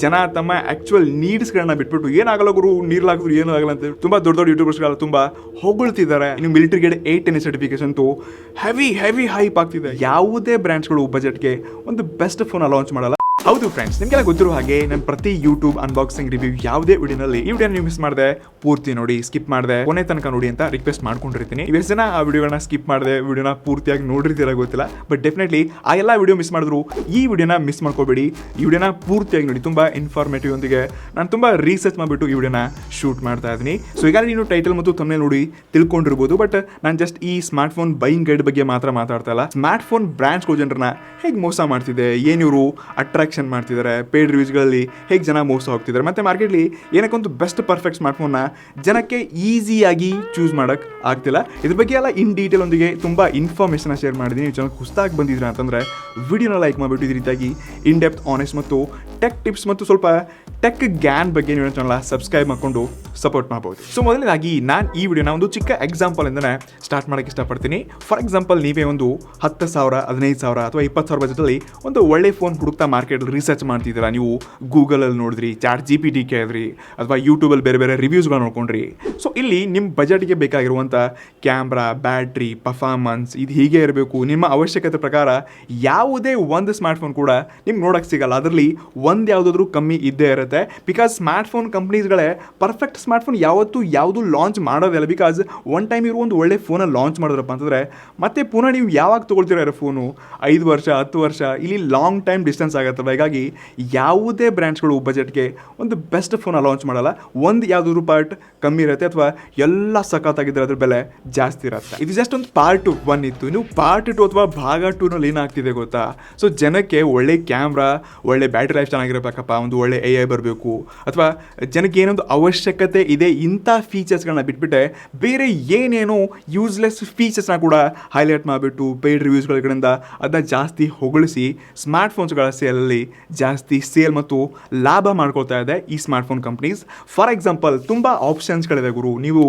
ಜನ ತಮ್ಮ ಆಕ್ಚುಯಲ್ ನೀಡ್ಸ್ಗಳನ್ನ ಬಿಟ್ಬಿಟ್ಟು ಏನಾಗಲ್ಲ ಗುರು ನೀರ್ಲ್ ಹಾಕಿದ್ರು ಏನೂ ಆಗಲ್ಲ ಅಂತ ತುಂಬಾ ದೊಡ್ಡ ದೊಡ್ಡ ಯೂಟ್ಯೂಬರ್ಸ್ಗಳು ತುಂಬಾ ಹೊಗಳ್ತಿದ್ದಾರೆ. ಇನ್ನು ಮಿಲಿಟರಿ ಗೇಡ್ 8 ಸರ್ಟಿಫಿಕೇಶನ್ ಅಂತೂ ಹೆವಿ ಹೈಪ್ ಆಗ್ತಿದೆ. ಯಾವುದೇ ಬ್ರ್ಯಾಂಡ್ಸ್ಗಳು ಬಜೆಟ್ಗೆ ಒಂದು ಬೆಸ್ಟ್ ಫೋನ್ ಲಾಂಚ್ ಮಾಡಲ್ಲ. ಹೌದು ಫ್ರೆಂಡ್ಸ್, ನಿಮಗೆಲ್ಲ ಗೊತ್ತಿರೋ ಹಾಗೆ ನನ್ನ ಪ್ರತಿ ಯೂಟ್ಯೂಬ್ ಅನ್ಬಾಕ್ಸಿಂಗ್ ರಿವ್ಯೂ ಯಾವುದೇ ವಿಡಿಯೋನಲ್ಲಿ ಈ ವಿಡಿಯೋ ನೀವು ಮಿಸ್ ಮಾಡಿದೆ ಪೂರ್ತಿ ನೋಡಿ, ಸ್ಕಿಪ್ ಮಾಡಿದೆ ಕೊನೆ ತನಕ ನೋಡಿ ಅಂತ ರಿಕ್ವೆಸ್ಟ್ ಮಾಡ್ಕೊಂಡಿರ್ತೀನಿ. ಎಷ್ಟು ಜನ ಆ ವಿಡಿಯೋನ ಸ್ಕಿಪ್ ಮಾಡಿದೆ ವಿಡಿಯೋನ ಪೂರ್ತಿಯಾಗಿ ನೋಡಿರ್ತೀರ ಗೊತ್ತಿಲ್ಲ, ಬಟ್ ಡೆಫಿನೆಟ್ಲಿ ಆ ಎಲ್ಲ ವಿಡಿಯೋ ಮಿಸ್ ಮಾಡಿದ್ರು ಈ ವಿಡಿಯೋನ ಮಿಸ್ ಮಾಡ್ಕೋಬೇಡಿ. ಈ ವಿಡಿಯೋನ ಪೂರ್ತಿಯಾಗಿ ನೋಡಿ, ತುಂಬಾ ಇನ್ಫಾರ್ಮೇಟಿವ್ ಒಂದಿಗೆ ನಾನು ತುಂಬಾ ರಿಸರ್ಚ್ ಮಾಡಿಬಿಟ್ಟು ಈ ವಿಡಿಯೋನ ಶೂಟ್ ಮಾಡ್ತಾ ಇದ್ದೀನಿ. ಸೊ ಈಗಾಗಲೇ ನೀನು ಟೈಟಲ್ ಮತ್ತು ತಮ್ಮನೇ ನೋಡಿ ತಿಳ್ಕೊಂಡಿರ್ಬೋದು, ಬಟ್ ನಾನು ಜಸ್ಟ್ ಈ ಸ್ಮಾರ್ಟ್ ಫೋನ್ ಬೈಯಿಂಗ್ ಗೈಡ್ ಬಗ್ಗೆ ಮಾತ್ರ ಮಾತಾಡ್ತಾ ಇಲ್ಲ. ಸ್ಮಾರ್ಟ್ ಫೋನ್ ಬ್ರ್ಯಾಂಡ್ಸ್ಗಳು ಜನರನ್ನ ಹೇಗೆ ಮೋಸ ಮಾಡ್ತಿದೆ, ಏನಿವರು ಅಟ್ರಾಕ್ಷನ್ ಮಾಡ್ತಿದ್ದಾರೆ, ಪೇಡ್ ರಿವ್ಯೂಸ್ಗಳಲ್ಲಿ ಹೇಗೆ ಜನ ಮೋಸ ಹೋಗ್ತಿದ್ದಾರೆ, ಮತ್ತೆ ಮಾರ್ಕೆಟ್ಲಿ ಏನಕ್ಕೊಂದು ಬೆಸ್ಟ್ ಪರ್ಫೆಕ್ಟ್ ಸ್ಮಾರ್ಟ್ಫೋನ್ನ ಜನಕ್ಕೆ ಈಸಿಯಾಗಿ ಚೂಸ್ ಮಾಡೋಕ್ಕೆ ಆಗ್ತಿಲ್ಲ. ಇದ್ರ ಬಗ್ಗೆ ಎಲ್ಲ ಇನ್ ಡೀಟೇಲ್ ಒಂದಿಗೆ ತುಂಬ ಇನ್ಫಾರ್ಮೇಷನ್ ಶೇರ್ ಮಾಡಿದ್ದೀನಿ. ನೀವು ಚಾನಲ್ ಹೊಸದಾಗಿ ಬಂದಿದ್ದೀರಾ ಅಂತಂದರೆ ವಿಡಿಯೋನ ಲೈಕ್ ಮಾಡಿಬಿಟ್ಟು ಈ ರೀತಿಯಾಗಿ ಇನ್ ಡೆಪ್ತ್ ಆನೆಸ್ಟ್ ಮತ್ತು ಟೆಕ್ ಟಿಪ್ಸ್ ಮತ್ತು ಸ್ವಲ್ಪ ಟೆಕ್ ಗ್ಯಾನ್ ಬಗ್ಗೆ ನೀವು ಚಾನಲ್ ಸಬ್ಸ್ಕ್ರೈಬ್ ಮಾಡಿಕೊಂಡು ಸಪೋರ್ಟ್ ಮಾಡ್ಬೋದು. ಸೊ ಮೊದಲನೇದಾಗಿ ನಾನು ಈ ವಿಡಿಯೋನ ಒಂದು ಚಿಕ್ಕ ಎಕ್ಸಾಂಪಲ್ ಇಂದನೇ ಸ್ಟಾರ್ಟ್ ಮಾಡೋಕ್ಕೆ ಇಷ್ಟಪಡ್ತೀನಿ. ಫಾರ್ ಎಕ್ಸಾಂಪಲ್, ನೀವೇ ಒಂದು 10,000, 15,000 ಅಥವಾ 20,000 ಬಜೆಟಲ್ಲಿ ಒಂದು ಒಳ್ಳೆ ಫೋನ್ ಹುಡುಕ್ತಾ ಮಾರ್ಕೆಟಲ್ಲಿ ರಿಸರ್ಚ್ ಮಾಡ್ತಿದ್ದೀರಾ. ನೀವು ಗೂಗಲಲ್ಲಿ ನೋಡಿದ್ರಿ, ಚಾಟ್ GPT ಕೇಳಿದ್ರಿ, ಅಥವಾ ಯೂಟ್ಯೂಬಲ್ಲಿ ಬೇರೆ ಬೇರೆ ರಿವ್ಯೂಸ್ಗಳು ನೋಡ್ಕೊಂಡ್ರಿ. ಸೊ ಇಲ್ಲಿ ನಿಮ್ಮ ಬಜೆಟ್ಗೆ ಬೇಕಾಗಿರುವಂಥ ಕ್ಯಾಮ್ರಾ, ಬ್ಯಾಟ್ರಿ, ಪರ್ಫಾರ್ಮೆನ್ಸ್ ಇದು ಹೀಗೆ ಇರಬೇಕು. ನಿಮ್ಮ ಅವಶ್ಯಕತೆ ಪ್ರಕಾರ ಯಾವುದೇ ಒಂದು ಸ್ಮಾರ್ಟ್ಫೋನ್ ಕೂಡ ನಿಮ್ಗೆ ನೋಡೋಕ್ಕೆ ಸಿಗಲ್ಲ. ಅದರಲ್ಲಿ ಒಂದು ಯಾವುದಾದ್ರೂ ಕಮ್ಮಿ ಇದ್ದೇ ಇರುತ್ತೆ. ಬಿಕಾಸ್ ಸ್ಮಾರ್ಟ್ಫೋನ್ ಕಂಪ್ನೀಸ್ಗಳೇ ಪರ್ಫೆಕ್ಟ್ ಸ್ಮಾರ್ಟ್ಫೋನ್ ಯಾವುದು ಲಾಂಚ್ ಮಾಡೋದಿಲ್ಲ. ಬಿಕಾಸ್ ಒನ್ ಟೈಮ್ ಇರೋ ಒಂದು ಒಳ್ಳೆ ಫೋನಲ್ಲಿ ಲಾಂಚ್ ಮಾಡಿದ್ರಪ್ಪ ಅಂತಂದರೆ ಮತ್ತೆ ಪುನಃ ನೀವು ಯಾವಾಗ ತೊಗೊಳ್ತೀರ ಫೋನು 5 ವರ್ಷ 10 ವರ್ಷ ಇಲ್ಲಿ ಲಾಂಗ್ ಟೈಮ್ ಡಿಸ್ಟೆನ್ಸ್ ಆಗುತ್ತಲ್ಲ. ಹೀಗಾಗಿ ಯಾವುದೇ ಬ್ರ್ಯಾಂಡ್ಸ್ಗಳು ಬಜೆಟ್ಗೆ ಒಂದು ಬೆಸ್ಟ್ ಫೋನ ಲಾಂಚ್ ಮಾಡಲ್ಲ. ಒಂದು ಯಾವುದಾದ್ರು ಪಾರ್ಟ್ ಕಮ್ಮಿ ಇರುತ್ತೆ ಅಥವಾ ಎಲ್ಲ ಸಖತ್ತಾಗಿದ್ದರೆ ಅದ್ರ ಬೆಲೆ ಜಾಸ್ತಿ ಇರುತ್ತೆ. ಇದು ಜಸ್ಟ್ ಒಂದು ಪಾರ್ಟ್ 1 ಇತ್ತು. ಇನ್ನು ಪಾರ್ಟ್ 2 ಅಥವಾ ಭಾಗ 2ನಲ್ಲಿ ಏನಾಗ್ತಿದೆ ಗೊತ್ತಾ? ಸೊ ಜನಕ್ಕೆ ಒಳ್ಳೆ ಕ್ಯಾಮ್ರಾ, ಒಳ್ಳೆ ಬ್ಯಾಟ್ರಿ ಲೈಫ್ ಚೆನ್ನಾಗಿರಬೇಕಪ್ಪ, ಒಂದು ಒಳ್ಳೆ AI ಬರಬೇಕು, ಅಥವಾ ಜನಕ್ಕೆ ಏನೊಂದು ಅವಶ್ಯಕತೆ ಇದೆ ಇಂಥ ಫೀಚರ್ಸ್ಗಳನ್ನ ಬಿಟ್ಬಿಟ್ಟೆ ಬೇರೆ ಏನೇನೋ ಯೂಸ್ಲೆಸ್ ಫೀಚರ್ಸ್ನ ಕೂಡ ಹೈಲೈಟ್ ಮಾಡಿಬಿಟ್ಟು ಪೇಯ್ಡ್ ರಿವ್ಯೂಸ್ಗಳ ಕಡೆಯಿಂದ ಅದನ್ನ ಜಾಸ್ತಿ ಹೊಗಳಿಸಿ ಸ್ಮಾರ್ಟ್ಫೋನ್ಸ್ಗಳ ಸೇಲಲ್ಲಿ ಜಾಸ್ತಿ ಸೇಲ್ ಮತ್ತು ಲಾಭ ಮಾಡ್ಕೊಳ್ತಾ ಇದೆ ಈ ಸ್ಮಾರ್ಟ್ಫೋನ್ ಕಂಪ್ನೀಸ್. ಫಾರ್ ಎಕ್ಸಾಂಪಲ್, ತುಂಬ ಆಪ್ಷನ್ಸ್ಗಳಿದೆ ಗುರು. ನೀವು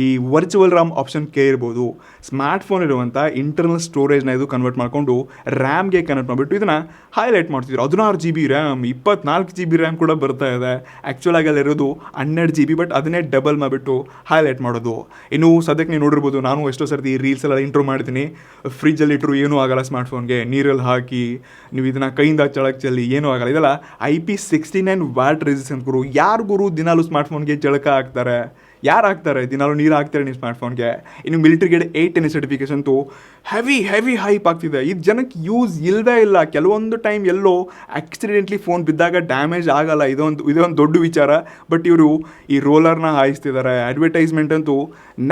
ಈ ವರ್ಚುವಲ್ RAM ಆಪ್ಷನ್ ಕೇಳಿರ್ಬೋದು. ಸ್ಮಾರ್ಟ್ಫೋನ್ ಇರುವಂಥ ಇಂಟರ್ನಲ್ ಸ್ಟೋರೇಜ್ನ ಇದು ಕನ್ವರ್ಟ್ ಮಾಡಿಕೊಂಡು ರ್ಯಾಮ್ಗೆ ಕನ್ವರ್ಟ್ ಮಾಡಿಬಿಟ್ಟು ಇದನ್ನು ಹೈಲೈಟ್ ಮಾಡ್ತಿದ್ರು. 16 GB RAM, 24 GB RAM ಕೂಡ ಬರ್ತಾ ಇದೆ. ಆ್ಯಕ್ಚುಲ್ ಆಗಿ ಅಲ್ಲಿರೋದು 12 GB, ಬಟ್ ಅದನ್ನೇ ಡಬಲ್ ಮಾಡಿಬಿಟ್ಟು ಹೈಲೈಟ್ ಮಾಡೋದು. ಇನ್ನು ಸದ್ಯಕ್ಕೆ ನೀವು ನೋಡಿರ್ಬೋದು, ನಾನು ಎಷ್ಟೋ ಸರ್ತಿ ರೀಲ್ಸೆಲ್ಲ ಇಂಟ್ರೋ ಮಾಡ್ತೀನಿ. ಫ್ರಿಜ್ಜಲ್ಲಿ ಇಟ್ಟರು ಏನೂ ಆಗಲ್ಲ ಸ್ಮಾರ್ಟ್ಫೋನ್ಗೆ, ನೀರಲ್ಲಿ ಹಾಕಿ ನೀವು ಇದನ್ನು ಕೈಯಿಂದ ಚಳಕ್ಕೆ ಚೆಲ್ಲಿ ಏನೂ ಆಗಲ್ಲ. ಇದೆಲ್ಲ IP69 ವಾಟ್ ರೆಸಿಸ್ಟೆನ್ಸ್ ಗುರು. ಯಾರು ಗುರು ದಿನಾಲು ಸ್ಮಾರ್ಟ್ಫೋನ್ಗೆ ಚಳಕ ಹಾಕ್ತಾರೆ? ಯಾರು ಹಾಕ್ತಾರೆ? ದಿನಾಲು ನೀರು ಹಾಕ್ತಾರೆ ನಿಮ್ಮ ಸ್ಮಾರ್ಟ್ಫೋನ್ಗೆ. ಇನ್ನು ಮಿಲಿಟರಿ ಗೇಡ್ 8 ಸರ್ಟಿಫಿಕೇಶನ್ ಅಂತೂ ಹೆವಿ ಹೈಪ್ ಆಗ್ತಿದೆ. ಇದು ಜನಕ್ಕೆ ಯೂಸ್ ಇಲ್ಲವೇ ಇಲ್ಲ. ಕೆಲವೊಂದು ಟೈಮ್ ಎಲ್ಲೋ ಆಕ್ಸಿಡೆಂಟ್ಲಿ ಫೋನ್ ಬಿದ್ದಾಗ ಡ್ಯಾಮೇಜ್ ಆಗಲ್ಲ, ಇದೊಂದು ದೊಡ್ಡ ವಿಚಾರ. ಬಟ್ ಇವರು ಈ ರೋಲರ್ನ ಹಾಯಿಸ್ತಿದ್ದಾರೆ. ಅಡ್ವರ್ಟೈಸ್ಮೆಂಟ್ ಅಂತೂ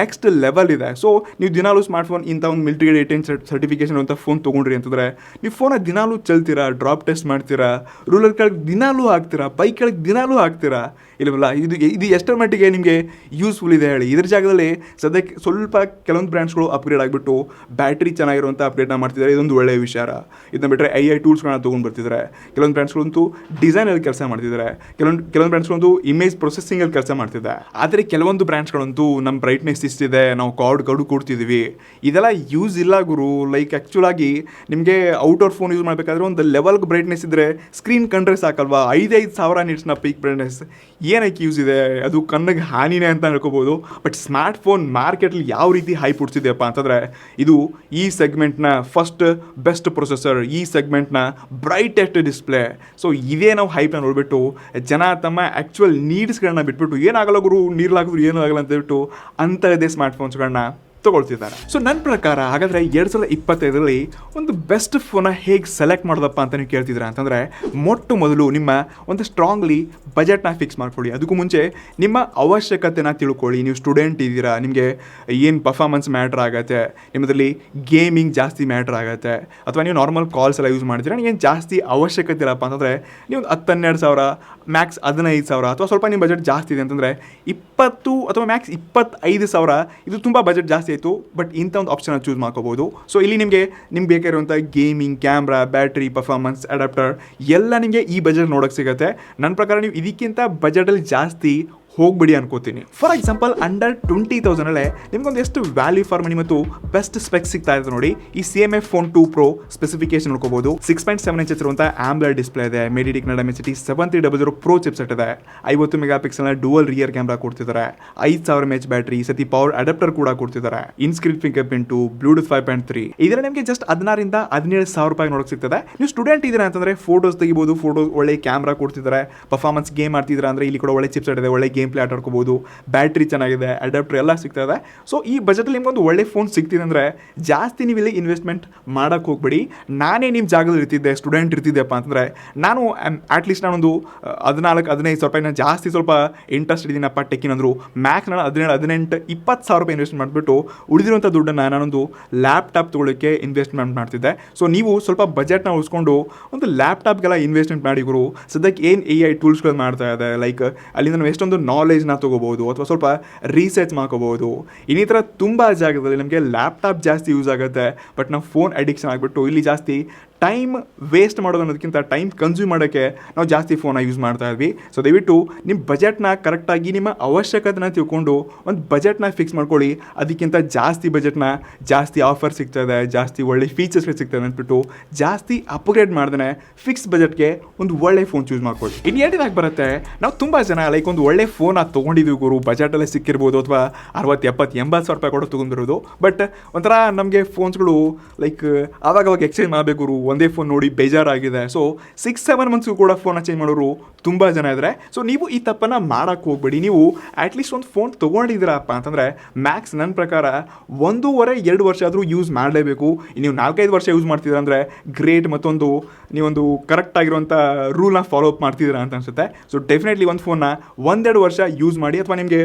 ನೆಕ್ಸ್ಟ್ ಲೆವೆಲ್ ಇದೆ. ಸೊ ನೀವು ದಿನಾಲು ಸ್ಮಾರ್ಟ್ಫೋನ್ ಇಂಥ ಒಂದು ಮಿಲಿಟರಿ ಗೇಡ್ 8 ಸರ್ಟಿಫಿಕೇಶನ್ ಅಂತ ಫೋನ್ ತೊಗೊಂಡ್ರಿ ಅಂತಂದರೆ ನೀವು ಫೋನ ದಿನಾಲು ಚಲ್ತೀರಾ, ಡ್ರಾಪ್ ಟೆಸ್ಟ್ ಮಾಡ್ತೀರಾ, ರೂಲರ್ ಕೆಳಗೆ ದಿನಾಲೂ ಹಾಕ್ತೀರಾ, ಬೈಕ್ ಕೆಳಗೆ ದಿನಾಲೂ ಹಾಕ್ತೀರಾ. ಇಲ್ಲವಲ್ಲ, ಇದು ಎಷ್ಟರ ಮಟ್ಟಿಗೆ ನಿಮಗೆ ಯೂಸ್ಫುಲ್ ಇದೆ ಹೇಳಿ. ಇದ್ರ ಜಾಗದಲ್ಲಿ ಸದ್ಯಕ್ಕೆ ಸ್ವಲ್ಪ ಕೆಲವೊಂದು ಬ್ರ್ಯಾಂಡ್ಸ್ಗಳು ಅಪ್ಗ್ರೇಡ್ ಆಗಿಬಿಟ್ಟು ಬ್ಯಾಟ್ರಿ ಚೆನ್ನಾಗಿರುವಂಥ ಅಪ್ಗ್ರೇಡ್ನ ಮಾಡ್ತಿದ್ದಾರೆ. ಇದೊಂದು ಒಳ್ಳೆಯ ವಿಚಾರ. ಇದನ್ನ ಬಿಟ್ಟರೆ AI ಟೂಲ್ಸ್ಗಳನ್ನ ತೊಗೊಂಡು ಬರ್ತಿದ್ದಾರೆ. ಕೆಲವೊಂದು ಬ್ರ್ಯಾಂಡ್ಸ್ಗಳಂತೂ ಡಿಸೈನಲ್ಲಿ ಕೆಲಸ ಮಾಡ್ತಿದ್ದಾರೆ. ಕೆಲವೊಂದು ಬ್ರ್ಯಾಂಡ್ಸ್ಗಳಂತೂ ಇಮೇಜ್ ಪ್ರೊಸೆಸಿಂಗಲ್ಲಿ ಕೆಲಸ ಮಾಡ್ತಿದೆ. ಆದರೆ ಕೆಲವೊಂದು ಬ್ರ್ಯಾಂಡ್ಸ್ಗಳಂತೂ ನಮ್ಮ ಬ್ರೈಟ್ನೆಸ್ ಇಷ್ಟಿದೆ, ನಾವು ಕಡು ಕೊಡ್ತಿದ್ದೀವಿ, ಇದೆಲ್ಲ ಯೂಸ್ ಇಲ್ಲ ಗುರು. ಲೈಕ್ ಆ್ಯಕ್ಚುಲಾಗಿ ನಿಮಗೆ ಔಟ್ಡೋರ್ ಫೋನ್ ಯೂಸ್ ಮಾಡಬೇಕಾದ್ರೆ ಒಂದು ಲೆವೆಲ್ಗೆ ಬ್ರೈಟ್ನೆಸ್ ಇದ್ದರೆ ಸ್ಕ್ರೀನ್ ಕಂಡ್ರೆ ಸಾಕಲ್ವಾ? 5,000 ನಿಟ್ಸ್ನ ಪೀಕ್ ಬ್ರೈಟ್ನೆಸ್ ಏನಕ್ಕೆ ಯೂಸ್ ಇದೆ? ಅದು ಕಣ್ಣಿಗೆ ಹಾನಿನೇ ಅಂತ ಹೇಳ್ಕೋಬೋದು. ಬಟ್ ಸ್ಮಾರ್ಟ್ಫೋನ್ ಮಾರ್ಕೆಟಲ್ಲಿ ಯಾವ ರೀತಿ ಹೈಪ್ ಹುಡ್ಸಿದೆಯಪ್ಪ ಅಂತಂದರೆ, ಇದು ಈ ಸೆಗ್ಮೆಂಟ್ನ ಫಸ್ಟ್ ಬೆಸ್ಟ್ ಪ್ರೊಸೆಸರ್, ಈ ಸೆಗ್ಮೆಂಟ್ನ ಬ್ರೈಟೆಸ್ಟ್ ಡಿಸ್ಪ್ಲೇ. ಸೊ ಇದೇ ನಾವು ಹೈಪ್ನ ನೋಡಿಬಿಟ್ಟು ಜನ ತಮ್ಮ ಆ್ಯಕ್ಚುಯಲ್ ನೀಡ್ಸ್ಗಳನ್ನ ಬಿಟ್ಬಿಟ್ಟು ಏನಾಗಲ್ಲ ಗುರು ನೀರ್ಲ್ ಹಾಕಿದ್ರು ಏನೂ ಆಗಲ್ಲ ಅಂತ ಹೇಳ್ಬಿಟ್ಟು ಅಂಥದ್ದೇ ಸ್ಮಾರ್ಟ್ಫೋನ್ಸ್ಗಳನ್ನ ತೊಗೊಳ್ತಿದ್ದಾರೆ. ಸೊ ನನ್ನ ಪ್ರಕಾರ ಹಾಗಾದರೆ 2025ರಲ್ಲಿ ಒಂದು ಬೆಸ್ಟ್ ಫೋನ ಹೇಗೆ ಸೆಲೆಕ್ಟ್ ಮಾಡೋದಪ್ಪ ಅಂತ ನೀವು ಕೇಳ್ತಿದ್ದೀರಾ ಅಂತಂದರೆ, ಮೊಟ್ಟ ಮೊದಲು ನಿಮ್ಮ ಒಂದು ಸ್ಟ್ರಾಂಗ್ಲಿ ಬಜೆಟ್ನ ಫಿಕ್ಸ್ ಮಾಡ್ಕೊಳ್ಳಿ. ಅದಕ್ಕೂ ಮುಂಚೆ ನಿಮ್ಮ ಅವಶ್ಯಕತೆನ ತಿಳ್ಕೊಳ್ಳಿ. ನೀವು ಸ್ಟೂಡೆಂಟ್ ಇದ್ದೀರಾ, ನಿಮಗೆ ಏನು ಪರ್ಫಾರ್ಮೆನ್ಸ್ ಮ್ಯಾಟ್ರ್ ಆಗುತ್ತೆ, ನಿಮ್ಮದ್ರಲ್ಲಿ ಗೇಮಿಂಗ್ ಜಾಸ್ತಿ ಮ್ಯಾಟ್ರ್ ಆಗುತ್ತೆ, ಅಥವಾ ನೀವು ನಾರ್ಮಲ್ ಕಾಲ್ಸ್ ಎಲ್ಲ ಯೂಸ್ ಮಾಡ್ತೀರಾ, ನಿಮಗೇನು ಜಾಸ್ತಿ ಅವಶ್ಯಕತೆ ಇಲ್ಲಪ್ಪ ಅಂತಂದರೆ ನೀವು 10-12,000 ಮ್ಯಾಕ್ಸ್ 15,000 ಅಥವಾ ಸ್ವಲ್ಪ ನಿಮ್ಮ ಬಜೆಟ್ ಜಾಸ್ತಿ ಇದೆ ಅಂತಂದರೆ 20 ಅಥವಾ ಮ್ಯಾಕ್ಸ್ 25,000 ಇದು ತುಂಬ ಬಜೆಟ್ ಜಾಸ್ತಿ ಆಯಿತು. ಬಟ್ ಇಂಥ ಒಂದು ಆಪ್ಷನ್ ಚೂಸ್ ಮಾಡ್ಕೋಬೋದು. ಸೊ ಇಲ್ಲಿ ನಿಮಗೆ ಬೇಕಾಗಿರುವಂಥ gaming, camera, battery, performance, adapter ಎಲ್ಲ ನಿಮಗೆ ಈ ಬಜೆಟ್ ನೋಡೋಕ್ಕೆ ಸಿಗುತ್ತೆ. ನನ್ನ ಪ್ರಕಾರ ನೀವು ಇದಕ್ಕಿಂತ ಬಜೆಟಲ್ಲಿ ಜಾಸ್ತಿ ಹೋಗ್ಬಿಡಿ ಅನ್ಕೋತೀನಿ. ಫಾರ್ ಎಕ್ಸಾಂಪಲ್ ಅಂಡರ್ 20,000 ಅಲ್ಲೇ ನಿಮ್ಗೊಂದು ಎಷ್ಟು ವ್ಯಾಲ್ಯೂ ಫಾರ್ ಮನಿ ಮತ್ತು ಬೆಸ್ಟ್ ಸ್ಪೆಕ್ಸ್ ಸಿಗ್ತಾ ಇದೆ ನೋಡಿ. ಈ CMF ಫೋನ್ 2 Pro ಸ್ಪೆಸಿಫಿಕೇಶನ್ ನೋಡ್ಕೋಬಹುದು. 6.7 ಇಂಚ್ ಇರುವಂತಹ ಆಂಬ್ಲೆಡ್ ಡಿಸ್ಪ್ಲೇ ಇದೆ. Mediatek Dimensity 7300 Pro ಚಿಪ್ಸೆಟ್ ಇದೆ. 50 megapixel dual rear camera ಕೊಡ್ತಿದ್ದಾರೆ. 5000 mAh ಬ್ಯಾಟರಿ, ಸತಿ ಪವರ್ ಅಡಾಪ್ಟರ್ ಕೂಡ ಕೊಡ್ತಿದ್ದಾರೆ. Inscreen fingerprint, Bluetooth 5.3. ಇದರ ನಿಮಗೆ ಜಸ್ಟ್ 16,000 ರಿಂದ 17,000 ರೂಪಾಯಿ ನೋಡಕ್ ಸಿಗ್ತದೆ. ನೀವು ಸ್ಟೂಡೆಂಟ್ ಇದ್ದೀರಾ ಅಂತಂದ್ರೆ ಫೋಟೋಸ್ ತೆಗಿಬಹುದು. ಫೋಟೋಸ್ ಒಳ್ಳೆ ಕ್ಯಾಮ್ರಾ ಕೊಡ್ತಿದ್ದಾರೆ. ಪರ್ಫಾರ್ಮೆನ್ಸ್ ಗೇಮ್ ಆಡ್ತಿದ್ದೀರಾ ಅಂದ್ರೆ ಇಲ್ಲಿ ಕೂಡ ಒಳ್ಳೆ ಚಿಪ್ಸೆಟ್ ಇದೆ. ಒಳ್ಳೆ ಗೇಮ್ ಪ್ಲೇ ಆಟ ಆಡ್ಕೋಬಹುದು. ಬ್ಯಾಟ್ರಿ ಚೆನ್ನಾಗಿದೆ, ಅಡಾಪ್ಟರ್ ಎಲ್ಲ ಸಿಗ್ತಾ ಇದೆ. ಸೊ ಈ ಬಜೆಟ್ ನಿಮ್ಗೊಂದು ಒಳ್ಳೆ ಫೋನ್ ಸಿಗ್ತಿದೆ ಅಂದ್ರೆ ಜಾಸ್ತಿ ನೀವು ಇಲ್ಲಿ ಇನ್ವೆಸ್ಟ್ಮೆಂಟ್ ಮಾಡಕ್ ಹೋಗ್ಬೇಡಿ. ನಾನೇ ನಿಮ್ಮ ಜಾಗದಲ್ಲಿ ಇರ್ತಿದ್ದೆ, ಸ್ಟೂಡೆಂಟ್ ಇರ್ತಿದ್ದೆಪ್ಪ ಅಂತಂದ್ರೆ ನಾನು ಅಟ್ಲೀಸ್ಟ್ ನಾನೊಂದು 14-15 ರೂಪಾಯಿ ನಾನು ಜಾಸ್ತಿ ಸ್ವಲ್ಪ ಇಂಟ್ರೆಸ್ಟ್ ಇದ್ದೀನಪ್ಪ ಟೆಕ್ಕಿನಂದ್ರು ಮ್ಯಾಕ್ಸ್ ನಾನು 17-18-20,000 ರೂಪಾಯಿ ಇನ್ವೆಸ್ಟ್ ಮಾಡಿಬಿಟ್ಟು ಉಳಿದಿರುವಂಥ ದುಡ್ಡನ್ನು ನಾನೊಂದು ಲ್ಯಾಪ್ಟಾಪ್ ತೊಗೊಳ್ಳೋಕ್ಕೆ ಇನ್ವೆಸ್ಟ್ಮೆಂಟ್ ಮಾಡ್ತಿದ್ದೆ. ಸೊ ನೀವು ಸ್ವಲ್ಪ ಬಜೆಟ್ನ ಉಳಿಸ್ಕೊಂಡು ಒಂದು ಲ್ಯಾಪ್ಟಾಪ್ಗೆಲ್ಲ ಇನ್ವೆಸ್ಟ್ಮೆಂಟ್ ಮಾಡಿ ಗುರು. ಸದ್ಯಕ್ಕೆ ಏನು AI ಟೂಲ್ಸ್ಗಳು ಮಾಡ್ತಾ ಇದೆ, ಲೈಕ್ ಅಲ್ಲಿಂದ ನಾವು ಎಷ್ಟೊಂದು ನಾಲೆಜ್ನ ತೊಗೋಬೋದು ಅಥವಾ ಸ್ವಲ್ಪ ರಿಸರ್ಚ್ ಮಾಡ್ಕೋಬೋದು. ಈ ಥರ ತುಂಬ ಜಾಗದಲ್ಲಿ ನಮಗೆ ಲ್ಯಾಪ್ಟಾಪ್ ಜಾಸ್ತಿ ಯೂಸ್ ಆಗುತ್ತೆ. ಬಟ್ ನಾವು ಫೋನ್ ಅಡಿಕ್ಷನ್ ಆಗಿಬಿಟ್ಟು ಇಲ್ಲಿ ಜಾಸ್ತಿ ಟೈಮ್ ವೇಸ್ಟ್ ಮಾಡೋದು ಅನ್ನೋದಕ್ಕಿಂತ ಟೈಮ್ ಕನ್ಸ್ಯೂಮ್ ಮಾಡೋಕ್ಕೆ ನಾವು ಜಾಸ್ತಿ ಫೋನ ಯೂಸ್ ಮಾಡ್ತಾ ಇದ್ವಿ. ಸೊ ದಯವಿಟ್ಟು ನಿಮ್ಮ ಬಜೆಟ್ನ ಕರೆಕ್ಟಾಗಿ ನಿಮ್ಮ ಅವಶ್ಯಕತೆನ ತಿಳ್ಕೊಂಡು ಒಂದು ಬಜೆಟ್ನ ಫಿಕ್ಸ್ ಮಾಡ್ಕೊಳ್ಳಿ. ಅದಕ್ಕಿಂತ ಜಾಸ್ತಿ ಬಜೆಟ್ನ ಜಾಸ್ತಿ ಆಫರ್ ಸಿಗ್ತದೆ, ಜಾಸ್ತಿ ಒಳ್ಳೆ ಫೀಚರ್ಸ್ಗಳು ಸಿಗ್ತದೆ ಅಂದ್ಬಿಟ್ಟು ಜಾಸ್ತಿ ಅಪ್ಗ್ರೇಡ್ ಮಾಡ್ದೇ ಫಿಕ್ಸ್ ಬಜೆಟ್ಗೆ ಒಂದು ಒಳ್ಳೆ ಫೋನ್ ಚೂಸ್ ಮಾಡ್ಕೊಳ್ಳಿ. ಇನ್ನು ಏನಿದಾಗಿ ಬರುತ್ತೆ, ನಾವು ತುಂಬ ಜನ ಲೈಕ್ ಒಂದು ಒಳ್ಳೆ ಫೋನ್ ತೊಗೊಂಡಿದ್ದೀವಿ ಗುರು, ಬಜೆಟಲ್ಲೇ ಸಿಕ್ಕಿರ್ಬೋದು ಅಥವಾ 60-70-80,000 ರೂಪಾಯಿ ಕೊಡೋ ತೊಗೊಂಡಿರೋದು. ಬಟ್ ಒಂಥರ ನಮಗೆ ಫೋನ್ಸ್ಗಳು ಲೈಕ್ ಆವಾಗ ಎಕ್ಸ್ಚೇಂಜ್ ಮಾಡಬೇಕು ಗುರು, ಒಂದೇ ಫೋನ್ ನೋಡಿ ಬೇಜಾರಾಗಿದೆ. ಸೊ 6-7 ಮಂತ್ಸ್ಗೂ ಕೂಡ ಫೋನ್ನ ಚೇಂಜ್ ಮಾಡೋರು ತುಂಬ ಜನ ಇದ್ದಾರೆ. ಸೊ ನೀವು ಈ ತಪ್ಪನ್ನು ಮಾಡೋಕ್ಕೆ ಹೋಗ್ಬೇಡಿ. ನೀವು ಅಟ್ಲೀಸ್ಟ್ ಒಂದು ಫೋನ್ ತೊಗೊಂಡಿದ್ದೀರಪ್ಪ ಅಂತಂದರೆ ಮ್ಯಾಕ್ಸ್ ನನ್ನ ಪ್ರಕಾರ 1.5-2 ವರ್ಷ ಆದರೂ ಯೂಸ್ ಮಾಡಲೇಬೇಕು. ನೀವು 4-5 ವರ್ಷ ಯೂಸ್ ಮಾಡ್ತಿದ್ದೀರ ಅಂದರೆ ಗ್ರೇಟ್, ಮತ್ತೊಂದು ನೀವೊಂದು ಕರೆಕ್ಟ್ ಆಗಿರುವಂಥ ರೂಲ್ನ ಫಾಲೋ ಅಪ್ ಮಾಡ್ತಿದ್ದೀರಾ ಅಂತ ಅನಿಸುತ್ತೆ. ಸೊ ಡೆಫಿನೆಟ್ಲಿ ಒಂದು ಫೋನ್ನ 1-2 ವರ್ಷ ಯೂಸ್ ಮಾಡಿ. ಅಥವಾ ನಿಮಗೆ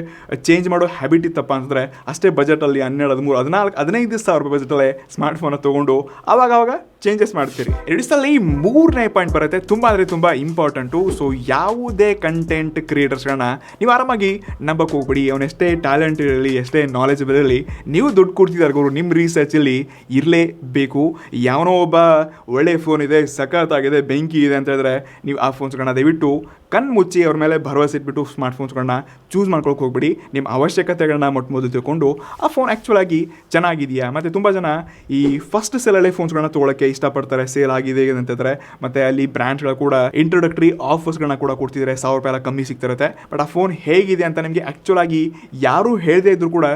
ಚೇಂಜ್ ಮಾಡೋ ಹ್ಯಾಬಿಟ್ ಇತ್ತಪ್ಪ ಅಂತಂದರೆ ಅಷ್ಟೇ ಬಜೆಟಲ್ಲಿ 12-13-14-15,000 ರೂಪಾಯಿ ಬಜೆಟಲ್ಲೇ ಸ್ಮಾರ್ಟ್ ಫೋನ್ನ ತೊಗೊಂಡು ಆವಾಗ ಚೇಂಜಸ್ ಮಾಡ್ತೀರಿ. ಎರಡಿಸಲ್ಲಿ 3ನೇ ಪಾಯಿಂಟ್ ಬರುತ್ತೆ, ತುಂಬ ಅಂದರೆ ತುಂಬ ಇಂಪಾರ್ಟೆಂಟು. ಸೊ ಯಾವುದೇ ಕಂಟೆಂಟ್ ಕ್ರಿಯೇಟರ್ಸ್ಗಳನ್ನ ನೀವು ಆರಾಮಾಗಿ ನಂಬಕ್ಕೆ ಹೋಗ್ಬಿಡಿ. ಅವನೆಷ್ಟೇ ಟ್ಯಾಲೆಂಟ್ ಇರಲಿ, ಎಷ್ಟೇ ನಾಲೆಜಬಲ್ ಇರಲಿ, ನೀವು ದುಡ್ಡು ಕೊಡ್ತಿದ್ದಾರೆ ಗುರು, ನಿಮ್ಮ ರಿಸರ್ಚಲ್ಲಿ ಇರಲೇಬೇಕು. ಯಾವನೋ ಒಬ್ಬ ಒಳ್ಳೆ ಫೋನ್ ಇದೆ, ಸಖತ್ತಾಗಿದೆ, ಬೆಂಕಿ ಇದೆ ಅಂತ ಹೇಳಿದ್ರೆ ನೀವು ಆ ಫೋನ್ಸ್ಗಳನ್ನ ದಯವಿಟ್ಟು ಕಣ್ಣು ಮುಚ್ಚಿ ಅವ್ರ ಮೇಲೆ ಭರವಸೆ ಇಟ್ಬಿಟ್ಟು ಸ್ಮಾರ್ಟ್ ಫೋನ್ಸ್ಗಳನ್ನ ಚೂಸ್ ಮಾಡ್ಕೊಳಕ್ಕೆ ಹೋಗ್ಬಿಡಿ. ನಿಮ್ಮ ಅವಶ್ಯಕತೆಗಳನ್ನ ಮೊದಲು ತಿಳ್ಕೊಂಡು ಆ ಫೋನ್ ಆ್ಯಕ್ಚುಲಾಗಿ ಚೆನ್ನಾಗಿದೆಯಾ. ಮತ್ತು ತುಂಬ ಜನ ಈ ಫಸ್ಟ್ ಸೇಲಲ್ಲೇ ಫೋನ್ಸ್ಗಳನ್ನ ತೊಗೊಳಕ್ಕೆ ಇಷ್ಟಪಡ್ತಾರೆ, ಸೇಲ್ ಆಗಿದೆ ಅಂತಂದರೆ. ಮತ್ತು ಅಲ್ಲಿ ಬ್ರ್ಯಾಂಡ್ಸ್ಗಳು ಕೂಡ ಇಂಟ್ರೊಡಕ್ಟರಿ ಆಫರ್ಸ್ಗಳನ್ನ ಕೂಡ ಕೊಡ್ತಿದ್ದಾರೆ, 1,000 ರೂಪಾಯಿ ಎಲ್ಲ ಕಮ್ಮಿ ಸಿಗ್ತಿರುತ್ತೆ. ಬಟ್ ಆ ಫೋನ್ ಹೇಗಿದೆ ಅಂತ ನಿಮಗೆ ಆ್ಯಕ್ಚುಲಾಗಿ ಯಾರೂ ಹೇಳದೇ ಇದ್ದರೂ ಕೂಡ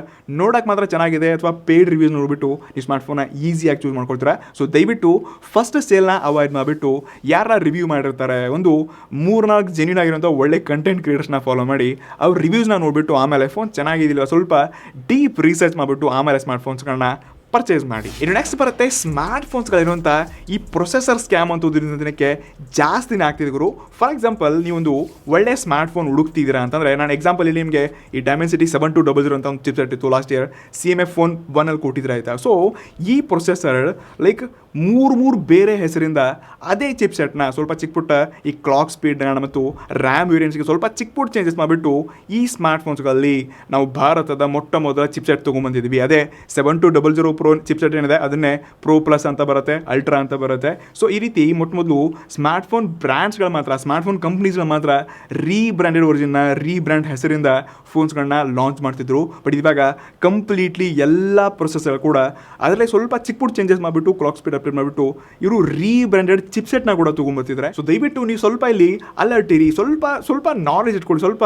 ನೋಡೋಕೆ ಮಾತ್ರ ಚೆನ್ನಾಗಿದೆ ಅಥವಾ ಪೇಯ್ಡ್ ರಿವ್ಯೂಸ್ ನೋಡಿಬಿಟ್ಟು ನೀವು ಸ್ಮಾರ್ಟ್ ಫೋನ್ನ ಈಸಿಯಾಗಿ ಚೂಸ್ ಮಾಡ್ಕೊಳ್ತೀರಾ. ಸೊ ದಯವಿಟ್ಟು ಫಸ್ಟ್ ಸೇಲ್ನ ಅವಾಯ್ಡ್ ಮಾಡಿಬಿಟ್ಟು ಯಾರ ರಿವ್ಯೂ ಮಾಡಿರ್ತಾರೆ, ಒಂದು 3-4 ಜೆನ್ಯೂನ್ ಆಗಿರುವಂಥ ಒಳ್ಳೆ ಕಂಟೆಂಟ್ ಕ್ರಿಯೇಟರ್ಸ್ನ ಫಾಲೋ ಮಾಡಿ ಅವ್ರ ರಿವ್ಯೂಸ್ನ ನೋಡಿಬಿಟ್ಟು ಆಮೇಲೆ ಫೋನ್ ಚೆನ್ನಾಗಿದ್ದಿಲ್ಲ ಸ್ವಲ್ಪ ಡೀಪ್ ರಿಸರ್ಚ್ ಮಾಡಿಬಿಟ್ಟು ಆಮೇಲೆ ಸ್ಮಾರ್ಟ್ ಫೋನ್ಸ್ಗಳನ್ನ ಪರ್ಚೇಸ್ ಮಾಡಿ. ಇನ್ನು ನೆಕ್ಸ್ಟ್ ಬರುತ್ತೆ ಸ್ಮಾರ್ಟ್ ಫೋನ್ಸ್ಗಳಿರುವಂಥ ಈ ಪ್ರೊಸೆಸರ್ ಸ್ಕ್ಯಾಮ್ ಅಂತ ದಿನಕ್ಕೆ ಜಾಸ್ತಿನೇ ಆಗ್ತಿದೆ ಗುರು. ಫಾರ್ ಎಕ್ಸಾಂಪಲ್ ನೀವೊಂದು ಒಳ್ಳೆ ಸ್ಮಾರ್ಟ್ ಫೋನ್ ಹುಡುಕ್ತಿದ್ದೀರಾ ಅಂತಂದರೆ, ನಾನು ಎಕ್ಸಾಂಪಲ್ ಇಲ್ಲಿ ನಿಮಗೆ ಈ Dimensity 7200 ಅಂತ ಒಂದು ಚಿಪ್ಸೆಟ್ ಇತ್ತು, ಲಾಸ್ಟ್ ಇಯರ್ CMF ಫೋನ್ 1 ಕೊಟ್ಟಿದ್ರೆ ಆಯಿತಾ. ಸೊ ಈ ಪ್ರೊಸೆಸರ್ ಲೈಕ್ 3 ಬೇರೆ ಹೆಸರಿಂದ ಅದೇ ಚಿಪ್ಸೆಟ್ನ ಸ್ವಲ್ಪ ಚಿಕ್ಕಪುಟ್ಟ ಈ ಕ್ಲಾಕ್ ಸ್ಪೀಡ್ನ ಮತ್ತು ರ್ಯಾಮ್ ವೇರಿಯಂಟ್ಸ್ಗೆ ಸ್ವಲ್ಪ ಚಿಕ್ಕಪುಟ್ಟ ಚೇಂಜಸ್ ಮಾಡಿಬಿಟ್ಟು ಈ ಸ್ಮಾರ್ಟ್ ಫೋನ್ಸ್ಗಳಲ್ಲಿ ನಾವು ಭಾರತದ ಮೊಟ್ಟ ಮೊದಲ ಚಿಪ್ಸೆಟ್ ತೊಗೊಂಬಂದಿದ್ವಿ. ಅದೇ 7200 Pro ಚಿಪ್ಸೆಟ್ ಏನಿದೆ ಅದನ್ನೇ Pro Plus ಅಂತ ಬರುತ್ತೆ, ಅಲ್ಟ್ರಾ ಅಂತ ಬರುತ್ತೆ. ಸೊ ಈ ರೀತಿ ಮೊದಲು ಸ್ಮಾರ್ಟ್ ಫೋನ್ ಬ್ರ್ಯಾಂಡ್ಸ್ಗಳು ಮಾತ್ರ, ಸ್ಮಾರ್ಟ್ ಫೋನ್ ಕಂಪ್ನೀಸ್ಗಳು ಮಾತ್ರ ರೀಬ್ರ್ಯಾಂಡೆಡ್ ಒರಿಜಿನ್ನ ರೀಬ್ರ್ಯಾಂಡ್ ಹೆಸರಿಂದ ಫೋನ್ಸ್ಗಳನ್ನ ಲಾಂಚ್ ಮಾಡ್ತಿದ್ರು. ಬಟ್ ಇವಾಗ ಕಂಪ್ಲೀಟ್ಲಿ ಎಲ್ಲ ಪ್ರೊಸೆಸರ್ ಕೂಡ ಅದರಲ್ಲೇ ಸ್ವಲ್ಪ ಚಿಕ್ಕಪುಟ್ಟ ಚೇಂಜಸ್ ಮಾಡಿಬಿಟ್ಟು ಕ್ಲಾಕ್ ಸ್ಪೀಡ್ ಅಪ್ಡೇಟ್ ಮಾಡಿಬಿಟ್ಟು ಇವರು ರೀಬ್ರ್ಯಾಂಡೆಡ್ ಚಿಪ್ಸೆಟ್ನ ಕೂಡ ತೊಗೊಂಬರ್ತಿದ್ದಾರೆ. ಸೊ ದಯವಿಟ್ಟು ನೀವು ಸ್ವಲ್ಪ ಇಲ್ಲಿ ಅಲರ್ಟ್ ಇರಿ, ಸ್ವಲ್ಪ ನಾಲೆಜ್ ಇಟ್ಕೊಳ್ಳಿ, ಸ್ವಲ್ಪ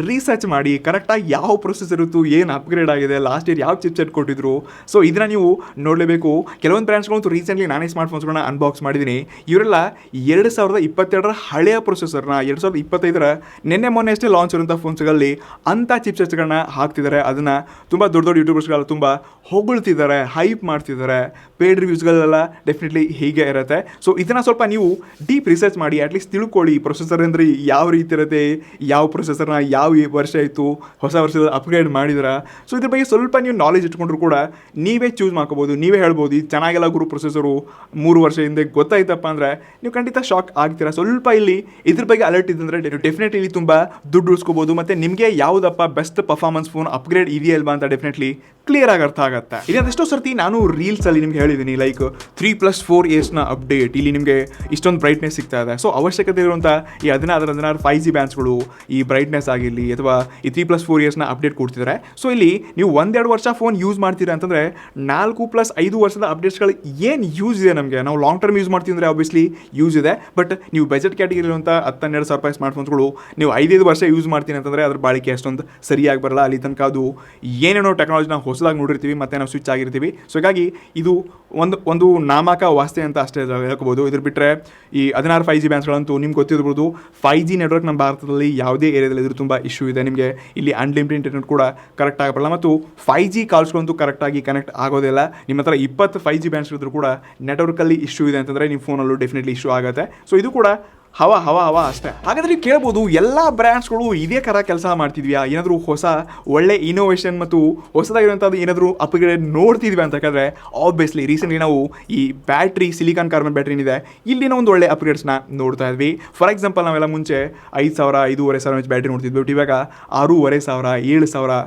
ರಿಸರ್ಚ್ ಮಾಡಿ ಕರೆಕ್ಟಾಗಿ ಯಾವ ಪ್ರೊಸೆಸರ್ ಇತ್ತು, ಏನು ಅಪ್ಗ್ರೇಡ್ ಆಗಿದೆ, ಲಾಸ್ಟ್ ಇಯರ್ ಯಾವ ಚಿಪ್ಸೆಟ್ ಕೊಟ್ಟಿದ್ರು. ಸೊ ಇದನ್ನ ನೀವು ನೋಡಲೇಬೇಕು. ಕೆಲವೊಂದು ಬ್ರ್ಯಾಂಡ್ಸ್ಗಳಂತೂ ರೀಸೆಂಟ್ಲಿ ನಾನೇ ಸ್ಮಾರ್ಟ್ ಫೋನ್ಸ್ಗಳನ್ನ ಅನ್ಬಾಕ್ಸ್ ಮಾಡಿದ್ದೀನಿ. ಇವರೆಲ್ಲ 2022 ಹಳೆಯ ಪ್ರೊಸೆಸರ್ನ 2025 ನಿನ್ನೆ ಮೊನ್ನೆ ಅಷ್ಟೇ ಲಾಂಚ್ ಇರುವಂಥ ಫೋನ್ಸ್ಗಳಲ್ಲಿ ಅಂಥ ಚಿಪ್ಸೆಟ್ಸ್ಗಳನ್ನ ಹಾಕ್ತಿದ್ದಾರೆ. ಅದನ್ನು ತುಂಬ ದೊಡ್ಡ ಯೂಟ್ಯೂಬರ್ಸ್ಗಳು ತುಂಬ ಹೊಗಳ್ತಿದ್ದಾರೆ, ಹೈಪ್ ಮಾಡ್ತಿದ್ದಾರೆ. ಪೇಯ್ಡ್ ರಿವ್ಯೂಸ್ಗಳೆಲ್ಲ ಡೆಫಿನೆಟ್ಲಿ ಹೀಗೆ ಇರುತ್ತೆ. ಸೊ ಇದನ್ನು ಸ್ವಲ್ಪ ನೀವು ಡೀಪ್ ರಿಸರ್ಚ್ ಮಾಡಿ, ಅಟ್ಲೀಸ್ಟ್ ತಿಳ್ಕೊಳ್ಳಿ ಪ್ರೊಸೆಸರ್ ಅಂದರೆ ಯಾವ ರೀತಿ ಇರುತ್ತೆ, ಯಾವ ಪ್ರೊಸೆಸರ್ನ ಯಾವ ವರ್ಷ ಆಯಿತು, ಹೊಸ ವರ್ಷದ ಅಪ್ಗ್ರೇಡ್ ಮಾಡಿದಿರಾ. ಸೊ ಇದ್ರ ಬಗ್ಗೆ ಸ್ವಲ್ಪ ನೀವು ನಾಲೆಜ್ ಇಟ್ಕೊಂಡ್ರು ಕೂಡ ನೀವೇ ಚೂಸ್ ಮಾಡ್ಕೋಬೋದು, ನೀವೇ ಹೇಳ್ಬೋದು ಇದು ಚೆನ್ನಾಗೆಲ್ಲ ಗುರು ಪ್ರೊಸೆಸರು 3 ವರ್ಷ ಹಿಂದೆ ಗೊತ್ತಾಯ್ತಪ್ಪ ಅಂದರೆ ನೀವು ಖಂಡಿತ ಶಾಕ್ ಆಗ್ತೀರಾ. ಸ್ವಲ್ಪ ಇಲ್ಲಿ ಇದ್ರ ಬಗ್ಗೆ ಅಲರ್ಟ್ ಇದ್ದಂದರೆ ಡೆಫಿನೆಟ್ಲಿ ಇಲ್ಲಿ ತುಂಬ ದುಡ್ಡು ಉಳಿಸ್ಕೋಬೋದು. ಮತ್ತು ನಿಮಗೆ ಯಾವುದಪ್ಪ ಬೆಸ್ಟ್ ಪರ್ಫಾರ್ಮೆನ್ಸ್ ಫೋನ್ ಅಪ್ಗ್ರೇಡ್ ಇದೆಯಲ್ವಾ ಅಂತ ಡೆಫಿನೆಟ್ಲಿ ಕ್ಲಿಯರ್ ಆಗಿ ಅರ್ಥ ಆಗುತ್ತೆ. ಇದೆಷ್ಟೋ ಸರ್ತಿ ನಾನು ರೀಲ್ಸ್ ಅಲ್ಲಿ ನಿಮ್ಗೆ ಹೇಳಿದ್ದೀನಿ, ಲೈಕ್ 3+4 ಇಯರ್ಸ್ನ ಅಪ್ಡೇಟ್, ಇಲ್ಲಿ ನಿಮಗೆ ಇಷ್ಟೊಂದು ಬ್ರೈಟ್ನೆಸ್ ಸಿಗ್ತಾ ಇದೆ. ಸೊ ಅವಶ್ಯಕತೆ ಇರುವಂಥ ಈ 16 5G ಬ್ಯಾಂಡ್ಸ್ಗಳು ಈ ಬ್ರೈಟ್ನೆಸ್ ಆಗಿರಲಿ ಅಥವಾ ಈ 3+4 ಇಯರ್ಸ್ನ ಅಪ್ಡೇಟ್ ಕೊಡ್ತಿದ್ದಾರೆ. ಸೊ ಇಲ್ಲಿ ನೀವು 1-2 ವರ್ಷ ಫೋನ್ ಯೂಸ್ ಮಾಡ್ತೀರಾ ಅಂತಂದರೆ 4+5 ವರ್ಷದ ಅಪ್ಡೇಟ್ಸ್ಗಳು ಏನು ಯೂಸ್ ಇದೆ ನಮಗೆ. ನಾವು ಲಾಂಗ್ ಟರ್ಮ್ ಯೂಸ್ ಮಾಡ್ತೀವಿ ಅಂದರೆ ಆಬ್ವಿಯಸ್ಲಿ ಯೂಸ್ ಇದೆ, ಬಟ್ ನೀವು ಬಜೆಟ್ ಕ್ಯಾಟಗರಿ ಇರುವಂಥ 10-12 ಸಾವಿರ ರೂಪಾಯಿ ಸ್ಮಾರ್ಟ್ಫೋನ್ಸ್ಗಳು ನೀವು 5-5 ವರ್ಷ ಯೂಸ್ ಮಾಡ್ತೀನಿ ಅಂತಂದರೆ ಅದ್ರ ಬಾಳಿಕೆ ಅಷ್ಟೊಂದು ಸರಿಯಾಗಿ ಬರಲ್ಲ. ಅಲ್ಲಿ ತನಕ ಅದು ಏನೇನೋ ಟೆಕ್ನಾಲಜಿನ ಹೊಸದಾಗಿ ನೋಡಿರ್ತೀವಿ ಮತ್ತು ನಾವು ಸ್ವಿಚ್ ಆಗಿರ್ತೀವಿ. ಸೊ ಹೀಗಾಗಿ ಇದು ಒಂದು ನಾಮಕ ವಾಸ್ತೆ ಅಂತ ಅಷ್ಟೇ ಹೇಳ್ಕೋಬೋದು. ಇದ್ರ ಬಿಟ್ಟರೆ ಈ 16 5G ಬ್ಯಾಂಡ್ಸ್ಗಳಂತೂ ನಿಮ್ಗೆ ಗೊತ್ತಿರ್ಬೋದು, 5G ನೆಟ್ವರ್ಕ್ ನಮ್ಮ ಭಾರತದಲ್ಲಿ ಯಾವುದೇ ಏರಿಯಾದಲ್ಲಿ ಇದ್ರೂ ತುಂಬ ಇಶ್ಯೂ ಇದೆ. ನಿಮಗೆ ಇಲ್ಲಿ ಅನ್ಲಿಮಿಟೆಡ್ ಇಂಟರ್ನೆಟ್ ಕೂಡ ಕರೆಕ್ಟ್ ಆಗಬಲ್ಲ ಮತ್ತು 5G ಕಾಲ್ಸ್ಗಳಂತೂ ಕರೆಕ್ಟಾಗಿ ಕನೆಕ್ಟ್ ಆಗೋದಿಲ್ಲ. ನಿಮ್ಮ ಹತ್ರ 20 5G ಬ್ಯಾಂಡ್ಸ್ ಇದ್ರೂ ಕೂಡ ನೆಟ್ವರ್ಕಲ್ಲಿ ಇಶ್ಯೂ ಇದೆ ಅಂತಂದರೆ ನಿಮ್ಮ ಫೋನಲ್ಲೂ ಡೆಫಿನೆಟ್ಲಿ ಇಶ್ಯೂ ಆಗುತ್ತೆ. ಸೊ ಇದು ಕೂಡ ಹವಾ ಅಷ್ಟೇ. ಹಾಗಾದ್ರೆ ನೀವು ಕೇಳ್ಬೋದು, ಎಲ್ಲ ಬ್ರ್ಯಾಂಡ್ಸ್ಗಳು ಇದೇ ಥರ ಕೆಲಸ ಮಾಡ್ತಿದ್ವಿ, ಏನಾದರೂ ಹೊಸ ಒಳ್ಳೆ ಇನೋವೇಷನ್ ಮತ್ತು ಹೊಸದಾಗಿರುವಂಥದ್ದು ಏನಾದರೂ ಅಪ್ಗ್ರೇಡ್ ನೋಡ್ತಿದ್ವಿ ಅಂತ ಹೇಳಿದ್ರೆ ಆಬ್ವಿಯಸ್ಲಿ ರೀಸೆಂಟ್ಲಿ ನಾವು ಈ ಬ್ಯಾಟ್ರಿ ಸಿಲಿಕಾನ್ ಕಾರ್ಬನ್ ಬ್ಯಾಟ್ರಿ ಏನಿದೆ ಇಲ್ಲಿನ ಒಂದು ಒಳ್ಳೆ ಅಪ್ಗ್ರೇಡ್ಸ್ನ ನೋಡ್ತಾ ಇದ್ವಿ. ಫಾರ್ ಎಕ್ಸಾಂಪಲ್ ನಾವೆಲ್ಲ ಮುಂಚೆ 5,000 5,500 ಬ್ಯಾಟ್ರಿ ನೋಡ್ತಿದ್ವಿ, ಬಟ್ ಇವಾಗ 6,500 7,000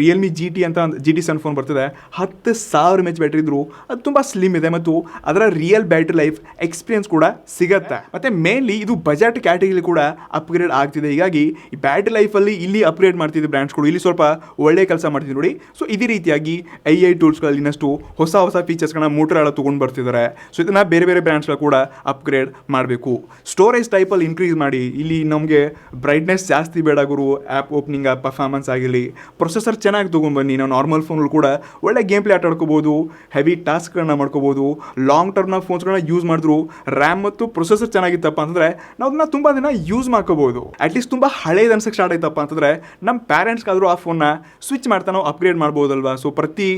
ರಿಯಲ್ಮಿ GT ಅಂತ GT ಸನ್ ಫೋನ್ ಬರ್ತಿದೆ, 10,000 mAh ಬ್ಯಾಟ್ರಿ ಇದ್ರು ಅದು ತುಂಬ ಸ್ಲಿಮ್ ಇದೆ ಮತ್ತು ಅದರ ರಿಯಲ್ ಬ್ಯಾಟ್ರಿ ಲೈಫ್ ಎಕ್ಸ್ಪೀರಿಯನ್ಸ್ ಕೂಡ ಸಿಗುತ್ತೆ. ಮತ್ತು ಮೇನ್ಲಿ ಇದು ಬಜೆಟ್ ಕ್ಯಾಟಗರಿ ಕೂಡ ಅಪ್ಗ್ರೇಡ್ ಆಗ್ತಿದೆ. ಹೀಗಾಗಿ ಈ ಬ್ಯಾಟ್ರಿ ಲೈಫಲ್ಲಿ ಇಲ್ಲಿ ಅಪ್ಗ್ರೇಡ್ ಮಾಡ್ತಿದ್ದೆ ಬ್ರ್ಯಾಂಡ್ಸ್ಗಳು, ಇಲ್ಲಿ ಸ್ವಲ್ಪ ಒಳ್ಳೆ ಕೆಲಸ ಮಾಡ್ತಿದ್ರು ನೋಡಿ. ಸೊ ಇದೇ ರೀತಿಯಾಗಿ AI ಟೂಲ್ಸ್ಗಳಲ್ಲಿ ಇನ್ನಷ್ಟು ಹೊಸ ಫೀಚರ್ಸ್ಗಳನ್ನ ಮೋಟರೋಲಾ ತೊಗೊಂಡು ಬರ್ತಿದ್ದಾರೆ. ಸೊ ಇದನ್ನು ಬೇರೆ ಬ್ರ್ಯಾಂಡ್ಸ್ಗಳು ಕೂಡ ಅಪ್ಗ್ರೇಡ್ ಮಾಡಬೇಕು. ಸ್ಟೋರೇಜ್ ಟೈಪಲ್ಲಿ ಇನ್ಕ್ರೀಸ್ ಮಾಡಿ, ಇಲ್ಲಿ ನಮಗೆ ಬ್ರೈಟ್ನೆಸ್ ಜಾಸ್ತಿ ಬೇಡ ಗುರು, ಆ್ಯಪ್ ಓಪನಿಂಗ್ ಪರ್ಫಾರ್ಮೆನ್ಸ್ ಆಗಿರಲಿ, ಪ್ರೊಸೆಸರ್ ಚೆನ್ನಾಗಿ ತೊಗೊಂಡ್ಬನ್ನಿ. ನಾವು ನಾರ್ಮಲ್ ಫೋನ್ಗಳು ಕೂಡ ಒಳ್ಳೆ ಗೇಮ್ ಪ್ಲೇ ಆಟ ಆಡ್ಕೋಬೋದು, ಹೆವಿ ಟಾಸ್ಕ್ಗಳನ್ನ ಮಾಡ್ಕೋಬೋದು. ಲಾಂಗ್ ಟರ್ಮ್ನ ಫೋನ್ಸ್ಗಳನ್ನ ಯೂಸ್ ಮಾಡಿದ್ರು ರ್ಯಾಮ್ ಮತ್ತು ಪ್ರೊಸೆಸರ್ ಚೆನ್ನಾಗಿತ್ತಪ್ಪ ಅಂತಂದರೆ ನಾವು ಅದನ್ನ ತುಂಬ ದಿನ ಯೂಸ್ ಮಾಡ್ಕೋಬೋದು. ಅಟ್ಲೀಸ್ಟ್ ತುಂಬ ಹಳೇದು ಅನ್ಸಕ್ಕೆ ಸ್ಟಾರ್ಟ್ ಆಯ್ತಪ್ಪ ಅಂತಂದರೆ ನಮ್ಮ ಪ್ಯಾರೆಂಟ್ಸ್ಗಾದರೂ ಆ ಫೋನ್ನ ಸ್ವಿಚ್ ಮಾಡ್ತಾ ನಾವು ಅಪ್ಗ್ರೇಡ್ ಮಾಡ್ಬೋದಲ್ವಾ. ಸೊ ಪ್ರತಿ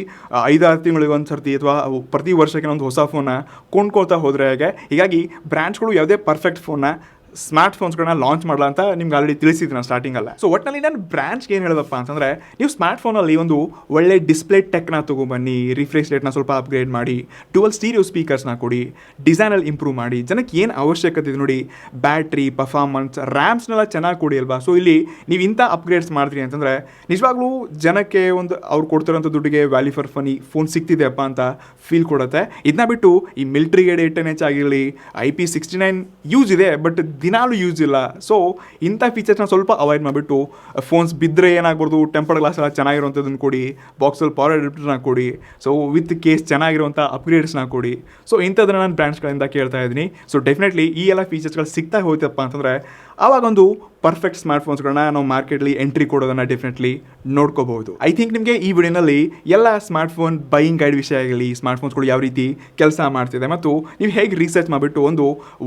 5-6 ತಿಂಗಳಿಗೆ ಒಂದು ಸರ್ತಿ ಅಥವಾ ಪ್ರತಿ ವರ್ಷಕ್ಕೆ ಒಂದು ಹೊಸ ಫೋನ್ನ ಕೊಂಡ್ಕೊಳ್ತಾ ಹೋದರೆ ಹೇಗೆ. ಹೀಗಾಗಿ ಬ್ರ್ಯಾಂಡ್ಸ್ಗಳು ಯಾವುದೇ ಪರ್ಫೆಕ್ಟ್ ಫೋನ್ನ ಸ್ಮಾರ್ಟ್ ಫೋನ್ಸ್ಗಳನ್ನ ಲಾಂಚ್ ಮಾಡಲ್ಲ ಅಂತ ನಿಮ್ಗೆ ಆಲ್ರೆಡಿ ತಿಳಿಸಿದ್ವಿ ನಾನು ಸ್ಟಾರ್ಟಿಂಗಲ್ಲ. ಸೊ ಒಟ್ಟಿನಲ್ಲಿ ನಾನು ಬ್ರ್ಯಾಂಡ್ಸ್ಗೆ ಏನು ಹೇಳೋದಪ್ಪ ಅಂತಂದರೆ, ನೀವು ಸ್ಮಾರ್ಟ್ ಫೋನಲ್ಲಿ ಒಂದು ಒಳ್ಳೆ ಡಿಸ್ಪ್ಲೇ ಟೆಕ್ನ ತೊಗೊಬನ್ನಿ, ರಿಫ್ರೆಶ್ ರೇಟ್ನ ಸ್ವಲ್ಪ ಅಪ್ಗ್ರೇಡ್ ಮಾಡಿ, ಡುವಲ್ ಸ್ಟೀರಿಯೋ ಸ್ಪೀಕರ್ಸ್ನ ಕೊಡಿ, ಡಿಸೈನಲ್ಲಿ ಇಂಪ್ರೂವ್ ಮಾಡಿ, ಜನಕ್ಕೆ ಏನು ಅವಶ್ಯಕತೆ ಇದೆ ನೋಡಿ, ಬ್ಯಾಟ್ರಿ ಪರ್ಫಾರ್ಮೆನ್ಸ್ ರ್ಯಾಮ್ಸ್ನೆಲ್ಲ ಚೆನ್ನಾಗಿ ಕೊಡಿ ಅಲ್ವಾ. ಸೊ ಇಲ್ಲಿ ನೀವು ಇಂಥ ಅಪ್ಗ್ರೇಡ್ಸ್ ಮಾಡಿದ್ರಿ ಅಂತಂದರೆ ನಿಜವಾಗ್ಲೂ ಜನಕ್ಕೆ ಒಂದು ಅವ್ರು ಕೊಡ್ತಿರೋಂಥ ದುಡ್ಡಿಗೆ ವ್ಯಾಲ್ಯೂ ಫಾರ್ ಫನಿ ಫೋನ್ ಸಿಗ್ತಿದೆಯಪ್ಪ ಅಂತ ಫೀಲ್ ಕೊಡುತ್ತೆ. ಇದನ್ನ ಬಿಟ್ಟು ಈ ಮಿಲಿಟ್ರಿ ಗೇಡ್ 810H ಆಗಿರಲಿ, IP69 ಯೂಸ್ ಇದೆ ಬಟ್ ದಿನಾಲೂ ಯೂಸ್ ಇಲ್ಲ. ಸೊ ಇಂಥ ಫೀಚರ್ಸ್ನ ಸ್ವಲ್ಪ ಅವಾಯ್ಡ್ ಮಾಡಿಬಿಟ್ಟು ಫೋನ್ಸ್ ಬಿದ್ದರೆ ಏನಾಗ್ಬಾರ್ದು, ಟೆಂಪರ್ಡ್ ಗ್ಲಾಸ್ ಎಲ್ಲ ಚೆನ್ನಾಗಿರುವಂಥದ್ದನ್ನು ಕೊಡಿ, ಬಾಕ್ಸಲ್ಲಿ ಪವರ್ ಅಡಾಪ್ಟರ್ನ ಕೊಡಿ, ಸೊ ವಿತ್ ಕೇಸ್ ಚೆನ್ನಾಗಿರುವಂಥ ಅಪ್ಗ್ರೇಡ್ಸ್ನ ಕೊಡಿ. ಸೊ ಇಂಥದ್ದನ್ನು ನಾನು ಬ್ರ್ಯಾಂಡ್ಸ್ಗಳಿಂದ ಕೇಳ್ತಾ ಇದ್ದೀನಿ. ಸೊ ಡೆಫಿನೆಟ್ಲಿ ಈ ಎಲ್ಲ ಫೀಚರ್ಸ್ಗಳು ಸಿಗ್ತಾ ಹೋಯ್ತಪ್ಪ ಅಂತಂದರೆ ಆವಾಗೊಂದು ಪರ್ಫೆಕ್ಟ್ ಸ್ಮಾರ್ಟ್ಫೋನ್ಸ್ಗಳನ್ನ ನಾವು ಮಾರ್ಕೆಟ್ಲಿ ಎಂಟ್ರಿ ಕೊಡೋದನ್ನು ಡೆಫಿನೆಟ್ಲಿ ನೋಡ್ಕೋಬಹುದು. ಐ ಥಿಂಕ್ ನಿಮಗೆ ಈ ವಿಡಿಯೋನಲ್ಲಿ ಎಲ್ಲ ಸ್ಮಾರ್ಟ್ಫೋನ್ ಬೈಯಿಂಗ್ ಗೈಡ್ ವಿಷಯ ಆಗಲಿ, ಸ್ಮಾರ್ಟ್ಫೋನ್ಸ್ಗಳು ಯಾವ ರೀತಿ ಕೆಲಸ ಮಾಡ್ತಿದೆ ಮತ್ತು ನೀವು ಹೇಗೆ ರಿಸರ್ಚ್ ಮಾಡಿಬಿಟ್ಟು ಒಂದು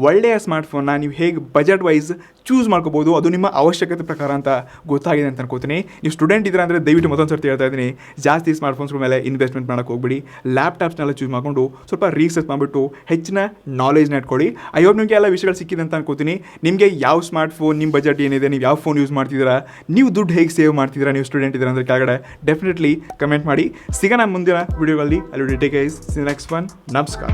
ಒಳ್ಳೆಯ ಸ್ಮಾರ್ಟ್ಫೋನ್ನ ನೀವು ಹೇಗೆ ಬಜೆಟ್ ವೈಸ್ ಚೂಸ್ ಮಾಡ್ಕೋಬೋದು, ಅದು ನಿಮ್ಮ ಅವಶ್ಯಕತೆ ಪ್ರಕಾರ ಅಂತ ಗೊತ್ತಾಗಿದೆ ಅಂತ ಅನ್ಕೋತೀನಿ. ನೀವು ಸ್ಟೂಡೆಂಟ್ ಇದ್ರೆ ಅಂದರೆ ದಯವಿಟ್ಟು ಮತ್ತೊಂದು ಸರ್ತಿ ಹೇಳ್ತಾ ಇದ್ದೀನಿ, ಜಾಸ್ತಿ ಸ್ಮಾರ್ಟ್ಫೋನ್ಸ್ಗಳ ಮೇಲೆ ಇನ್ವೆಸ್ಟ್ಮೆಂಟ್ ಮಾಡೋಕ್ಕೆ ಹೋಗ್ಬಿಡಿ. ಲ್ಯಾಪ್ಟಾಪ್ಸ್ನೆಲ್ಲ ಚೂಸ್ ಮಾಡಿಕೊಂಡು ಸ್ವಲ್ಪ ರಿಸರ್ಚ್ ಮಾಡಿಬಿಟ್ಟು ಹೆಚ್ಚಿನ ನಾಲೆಜ್ನ ಇಟ್ಕೊಳ್ಳಿ. ಐ ಹೋಪ್ ನಿಮಗೆ ಎಲ್ಲ ವಿಷಯಗಳು ಸಿಕ್ಕಿದೆ ಅಂತ ಅನ್ಕೋತೀನಿ. ನಿಮಗೆ ಯಾವ ಸ್ಮಾರ್ಟ್ಫೋನ್, ನಿಮ್ಮ ಬಜೆಟ್ ಏನಿದೆ, ನೀವು ಯಾವ ಫೋನ್ ಯೂಸ್ ಮಾಡ್ತಿದ್ದೀರಾ, ನೀವು ದುಡ್ಡು ಹೇಗೆ ಸೇವ್ ಮಾಡ್ತಿದ್ದೀರಾ, ನೀವು ಸ್ಟೂಡೆಂಟ್ ಇದ್ದೀರಾ ಅಂದರೆ ಕೆಳಗಡೆ ಡೆಫಿನೆಟ್ಲಿ ಕಮೆಂಟ್ ಮಾಡಿ. ಸಿಗೋಣ ಮುಂದಿನ ವಿಡಿಯೋಗಳಲ್ಲಿ. ಅಲ್ಲಿ take guys, C next one. ನಮಸ್ಕಾರ.